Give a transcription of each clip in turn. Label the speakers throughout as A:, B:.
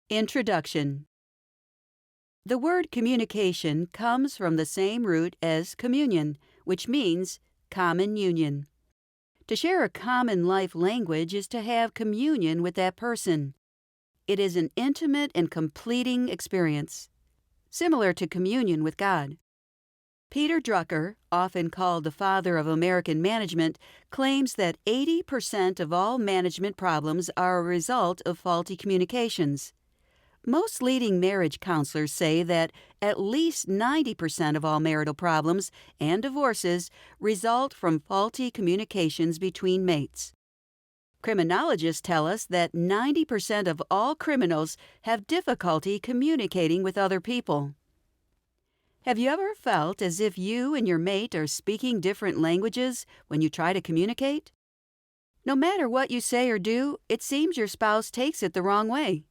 A: Introduction. The word communication comes from the same root as communion, which means common union. To share a common life language is to have communion with that person. It is an intimate and completing experience, similar to communion with God. Peter Drucker, often called the father of American management, claims that 80% of all management problems are a result of faulty communications. Most leading marriage counselors say that at least 90% of all marital problems and divorces result from faulty communications between mates. Criminologists tell us that 90% of all criminals have difficulty communicating with other people. Have you ever felt as if you and your mate are speaking different languages when you try to communicate? No matter what you say or do, it seems your spouse takes it the wrong way.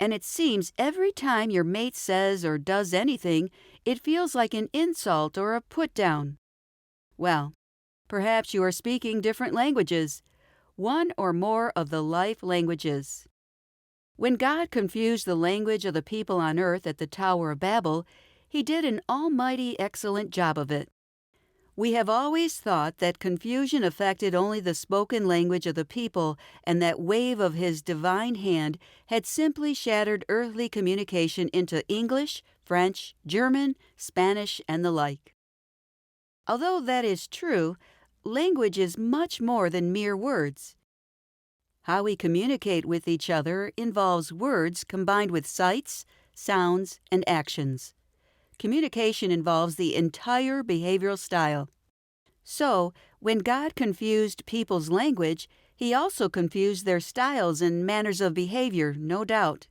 A: And it seems every time your mate says or does anything, it feels like an insult or a put-down. Well, perhaps you are speaking different languages, one or more of the life languages. When God confused the language of the people on earth at the Tower of Babel, He did an almighty excellent job of it. We have always thought that confusion affected only the spoken language of the people, and that wave of His divine hand had simply shattered earthly communication into English, French, German, Spanish, and the like. Although that is true, language is much more than mere words. How we communicate with each other involves words combined with sights, sounds, and actions. Communication involves the entire behavioral style. So, when God confused people's language, He also confused their styles and manners of behavior, no doubt.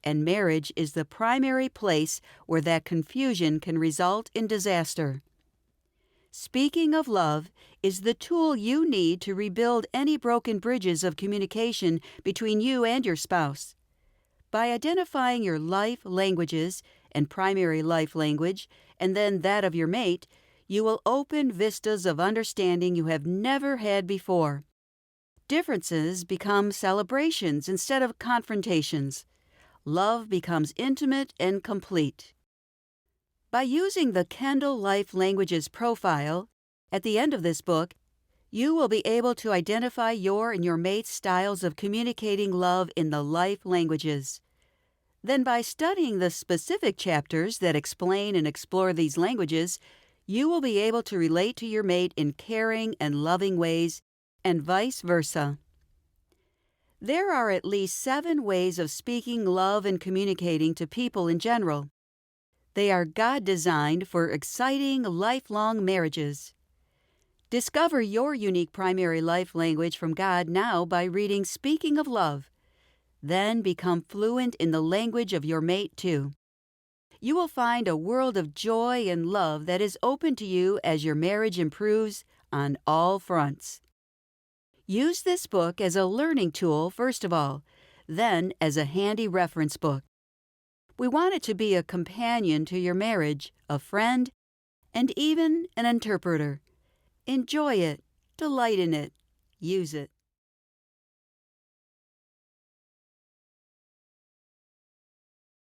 A: And marriage is the primary place where that confusion can result in disaster. Speaking of love is the tool you need to rebuild any broken bridges of communication between you and your spouse. By identifying your life languages and primary life language, and then that of your mate, you will open vistas of understanding you have never had before. Differences become celebrations instead of confrontations. Love becomes intimate and complete. By using the Kendall Life Languages profile, at the end of this book, you will be able to identify your and your mate's styles of communicating love in the life languages. Then by studying the specific chapters that explain and explore these languages, you will be able to relate to your mate in caring and loving ways, and vice versa. There are at least 7 ways of speaking love and communicating to people in general. They are God-designed for exciting, lifelong marriages. Discover your unique primary life language from God now by reading Speaking of Love. Then become fluent in the language of your mate, too. You will find a world of joy and love that is open to you as your marriage improves on all fronts. Use this book as a learning tool, first of all, then as a handy reference book. We want it to be a companion to your marriage, a friend, and even an interpreter. Enjoy it, delight in it, use it.